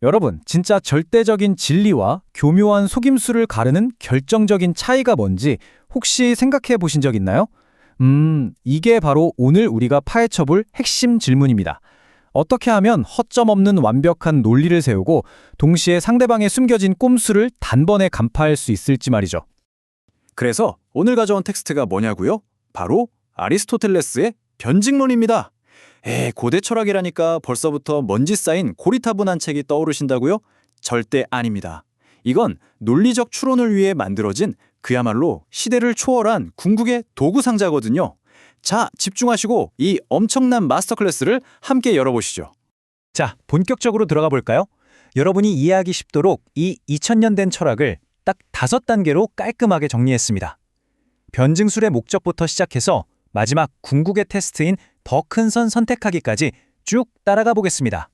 여러분, 진짜 절대적인 진리와 교묘한 속임수를 가르는 결정적인 차이가 뭔지 혹시 생각해 보신 적 있나요? 이게 바로 오늘 우리가 파헤쳐 볼 핵심 질문입니다. 어떻게 하면 허점 없는 완벽한 논리를 세우고 동시에 상대방의 숨겨진 꼼수를 단번에 간파할 수 있을지 말이죠. 그래서 오늘 가져온 텍스트가 뭐냐고요? 바로 아리스토텔레스의 변증론입니다. 고대 철학이라니까 벌써부터 먼지 쌓인 고리타분한 책이 떠오르신다고요? 절대 아닙니다. 이건 논리적 추론을 위해 만들어진 그야말로 시대를 초월한 궁극의 도구 상자거든요. 자, 집중하시고 이 엄청난 마스터 클래스를 함께 열어보시죠. 자, 본격적으로 들어가 볼까요? 여러분이 이해하기 쉽도록 이 2000년 된 철학을 딱 5단계로 깔끔하게 정리했습니다. 변증술의 목적부터 시작해서 마지막 궁극의 테스트인 더 큰 선 선택하기까지 쭉 따라가 보겠습니다.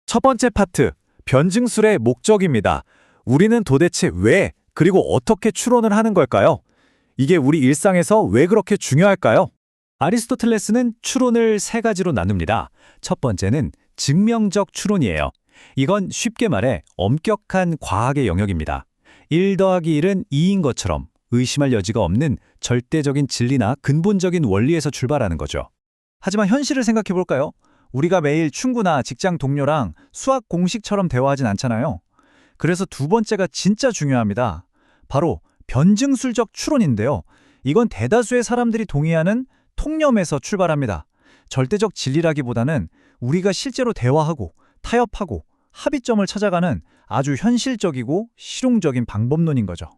첫 번째 파트, 변증술의 목적입니다. 우리는 도대체 왜, 그리고 어떻게 추론을 하는 걸까요? 이게 우리 일상에서 왜 그렇게 중요할까요? 아리스토텔레스는 추론을 3가지로 나눕니다. 첫 번째는 증명적 추론이에요. 이건 쉽게 말해 엄격한 과학의 영역입니다. 1 더하기 1은 2인 것처럼 의심할 여지가 없는 절대적인 진리나 근본적인 원리에서 출발하는 거죠. 하지만 현실을 생각해 볼까요? 우리가 매일 친구나 직장 동료랑 수학 공식처럼 대화하진 않잖아요. 그래서 두 번째가 진짜 중요합니다. 바로 변증술적 추론인데요. 이건 대다수의 사람들이 동의하는 통념에서 출발합니다. 절대적 진리라기보다는 우리가 실제로 대화하고 타협하고 합의점을 찾아가는 아주 현실적이고 실용적인 방법론인 거죠.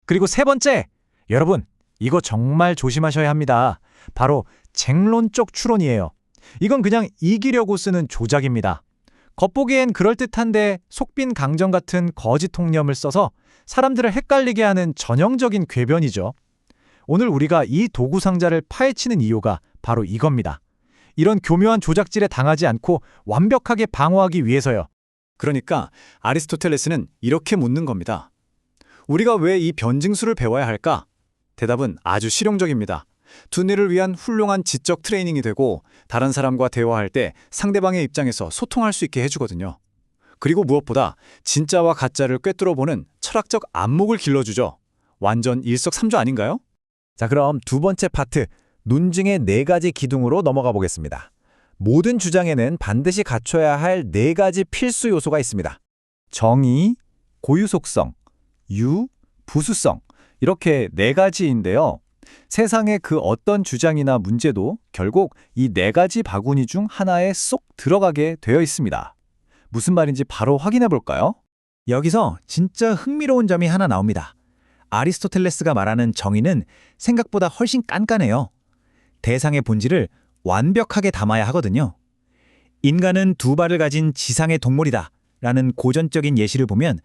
그리고 세 번째, 여러분, 이거 정말 조심하셔야 합니다. 바로 쟁론적 추론이에요. 이건 그냥 이기려고 쓰는 조작입니다. 겉보기엔 그럴듯한데 속빈 강정 같은 거짓 통념을 써서 사람들을 헷갈리게 하는 전형적인 궤변이죠. 오늘 우리가 이 도구 상자를 파헤치는 이유가 바로 이겁니다. 이런 교묘한 조작질에 당하지 않고 완벽하게 방어하기 위해서요. 그러니까 아리스토텔레스는 이렇게 묻는 겁니다. 우리가 왜 이 변증술을 배워야 할까? 대답은 아주 실용적입니다. 두뇌를 위한 훌륭한 지적 트레이닝이 되고 다른 사람과 대화할 때 상대방의 입장에서 소통할 수 있게 해주거든요. 그리고 무엇보다 진짜와 가짜를 꿰뚫어보는 철학적 안목을 길러주죠. 완전 일석삼조 아닌가요? 자, 그럼 두 번째 파트, 논증의 4가지 기둥으로 넘어가 보겠습니다. 모든 주장에는 반드시 갖춰야 할 4가지 필수 요소가 있습니다. 정의, 고유 속성, 부수성, 이렇게 4가지인데요. 세상의 그 어떤 주장이나 문제도 결국 이 4가지 바구니 중 하나에 쏙 들어가게 되어 있습니다. 무슨 말인지 바로 확인해 볼까요? 여기서 진짜 흥미로운 점이 하나 나옵니다. 아리스토텔레스가 말하는 정의는 생각보다 훨씬 깐깐해요. 대상의 본질을 완벽하게 담아야 하거든요. 인간은 2발을 가진 지상의 동물이다 라는 고전적인 예시를 보면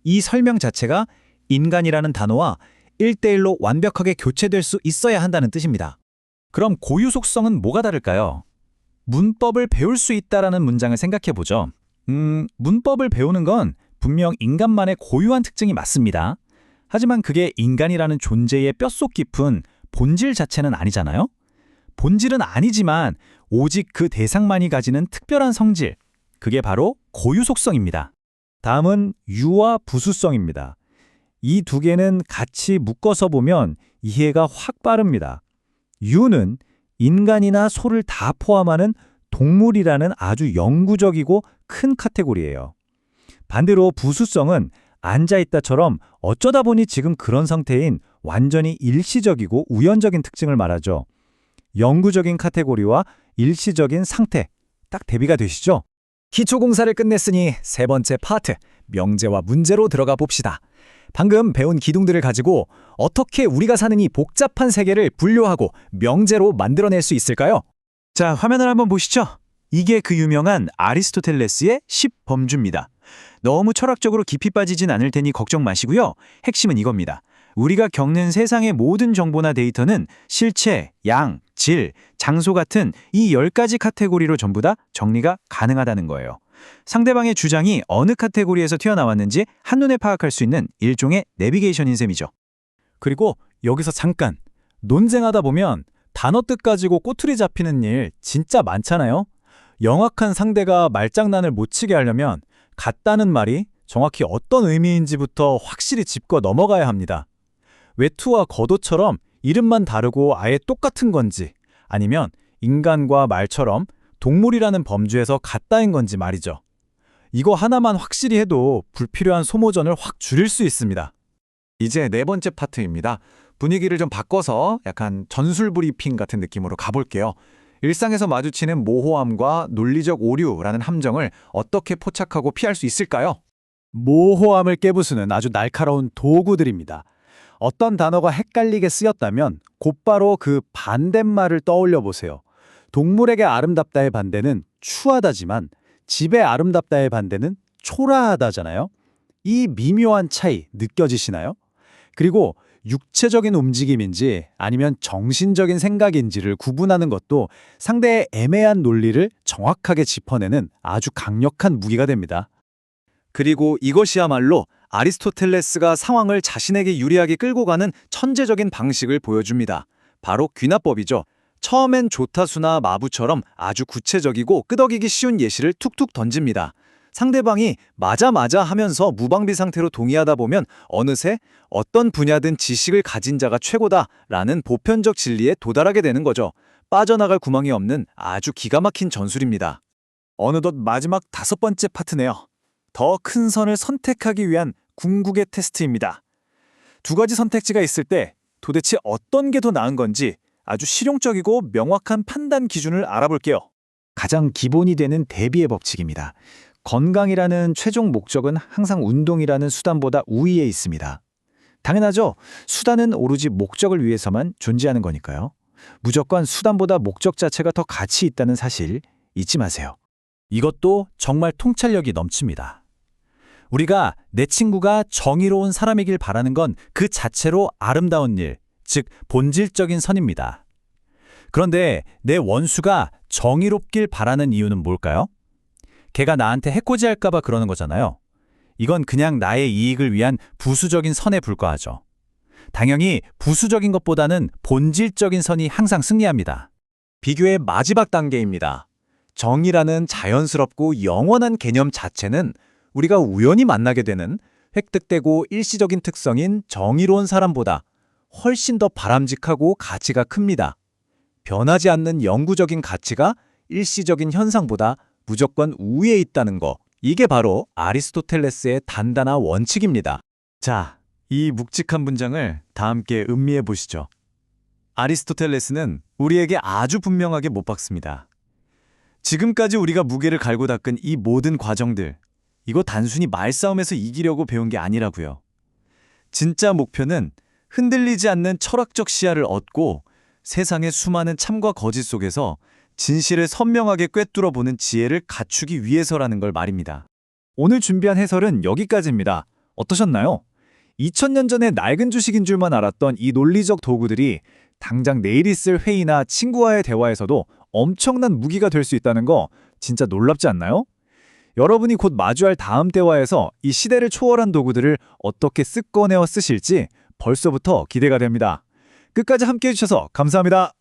이 설명 자체가 인간이라는 단어와 1대1로 완벽하게 교체될 수 있어야 한다는 뜻입니다. 그럼 고유 속성은 뭐가 다를까요? 문법을 배울 수 있다라는 문장을 생각해 보죠. 문법을 배우는 건 분명 인간만의 고유한 특징이 맞습니다. 하지만 그게 인간이라는 존재의 뼛속 깊은 본질 자체는 아니잖아요? 본질은 아니지만 오직 그 대상만이 가지는 특별한 성질, 그게 바로 고유 속성입니다. 다음은 유와 부수성입니다. 이 2개는 같이 묶어서 보면 이해가 확 빠릅니다. 유는 인간이나 소를 다 포함하는 동물이라는 아주 영구적이고 큰 카테고리예요. 반대로 부수성은 앉아있다처럼 어쩌다 보니 지금 그런 상태인 완전히 일시적이고 우연적인 특징을 말하죠. 영구적인 카테고리와 일시적인 상태, 딱 대비가 되시죠? 기초공사를 끝냈으니 세 번째 파트, 명제와 문제로 들어가 봅시다. 방금 배운 기둥들을 가지고 어떻게 우리가 사는 이 복잡한 세계를 분류하고 명제로 만들어낼 수 있을까요? 자, 화면을 한번 보시죠. 이게 그 유명한 아리스토텔레스의 10범주입니다. 너무 철학적으로 깊이 빠지진 않을 테니 걱정 마시고요. 핵심은 이겁니다. 우리가 겪는 세상의 모든 정보나 데이터는 실체, 양, 질, 장소 같은 이 10가지 카테고리로 전부 다 정리가 가능하다는 거예요. 상대방의 주장이 어느 카테고리에서 튀어나왔는지 한눈에 파악할 수 있는 일종의 내비게이션인 셈이죠. 그리고 여기서 잠깐, 논쟁하다 보면 단어 뜻 가지고 꼬투리 잡히는 일 진짜 많잖아요? 영악한 상대가 말장난을 못 치게 하려면 같다는 말이 정확히 어떤 의미인지부터 확실히 짚고 넘어가야 합니다. 외투와 겉옷처럼 이름만 다르고 아예 똑같은 건지, 아니면 인간과 말처럼 동물이라는 범주에서 같다인 건지 말이죠. 이거 하나만 확실히 해도 불필요한 소모전을 확 줄일 수 있습니다. 이제 네 번째 파트입니다. 분위기를 좀 바꿔서 약간 전술 브리핑 같은 느낌으로 가볼게요. 일상에서 마주치는 모호함과 논리적 오류라는 함정을 어떻게 포착하고 피할 수 있을까요? 모호함을 깨부수는 아주 날카로운 도구들입니다. 어떤 단어가 헷갈리게 쓰였다면 곧바로 그 반대말을 떠올려 보세요. 동물에게 아름답다의 반대는 추하다지만 집에 아름답다의 반대는 초라하다잖아요. 이 미묘한 차이 느껴지시나요? 그리고 육체적인 움직임인지 아니면 정신적인 생각인지를 구분하는 것도 상대의 애매한 논리를 정확하게 짚어내는 아주 강력한 무기가 됩니다. 그리고 이것이야말로 아리스토텔레스가 상황을 자신에게 유리하게 끌고 가는 천재적인 방식을 보여줍니다. 바로 귀납법이죠. 처음엔 조타수나 마부처럼 아주 구체적이고 끄덕이기 쉬운 예시를 툭툭 던집니다. 상대방이 맞아 하면서 무방비 상태로 동의하다 보면 어느새 어떤 분야든 지식을 가진 자가 최고다라는 보편적 진리에 도달하게 되는 거죠. 빠져나갈 구멍이 없는 아주 기가 막힌 전술입니다. 어느덧 마지막 5번째 파트네요. 더 큰 선을 선택하기 위한 궁극의 테스트입니다. 2가지 선택지가 있을 때 도대체 어떤 게 더 나은 건지 아주 실용적이고 명확한 판단 기준을 알아볼게요. 가장 기본이 되는 대비의 법칙입니다. 건강이라는 최종 목적은 항상 운동이라는 수단보다 우위에 있습니다. 당연하죠. 수단은 오로지 목적을 위해서만 존재하는 거니까요. 무조건 수단보다 목적 자체가 더 가치 있다는 사실 잊지 마세요. 이것도 정말 통찰력이 넘칩니다. 우리가 내 친구가 정의로운 사람이길 바라는 건 그 자체로 아름다운 일, 즉 본질적인 선입니다. 그런데 내 원수가 정의롭길 바라는 이유는 뭘까요? 걔가 나한테 해코지할까 봐 그러는 거잖아요. 이건 그냥 나의 이익을 위한 부수적인 선에 불과하죠. 당연히 부수적인 것보다는 본질적인 선이 항상 승리합니다. 비교의 마지막 단계입니다. 정의라는 자연스럽고 영원한 개념 자체는 우리가 우연히 만나게 되는 획득되고 일시적인 특성인 정의로운 사람보다 훨씬 더 바람직하고 가치가 큽니다. 변하지 않는 영구적인 가치가 일시적인 현상보다 무조건 우위에 있다는 거. 이게 바로 아리스토텔레스의 단단한 원칙입니다. 자, 이 묵직한 문장을 다 함께 음미해 보시죠. 아리스토텔레스는 우리에게 아주 분명하게 못 박습니다. 지금까지 우리가 무게를 갈고 닦은 이 모든 과정들, 이거 단순히 말싸움에서 이기려고 배운 게 아니라고요. 진짜 목표는 흔들리지 않는 철학적 시야를 얻고 세상의 수많은 참과 거짓 속에서 진실을 선명하게 꿰뚫어 보는 지혜를 갖추기 위해서라는 걸 말입니다. 오늘 준비한 해설은 여기까지입니다. 어떠셨나요? 2000년 전에 낡은 주식인 줄만 알았던 이 논리적 도구들이 당장 내일 있을 회의나 친구와의 대화에서도 엄청난 무기가 될 수 있다는 거 진짜 놀랍지 않나요? 여러분이 곧 마주할 다음 대화에서 이 시대를 초월한 도구들을 어떻게 쓱 꺼내어 쓰실지 벌써부터 기대가 됩니다. 끝까지 함께해 주셔서 감사합니다.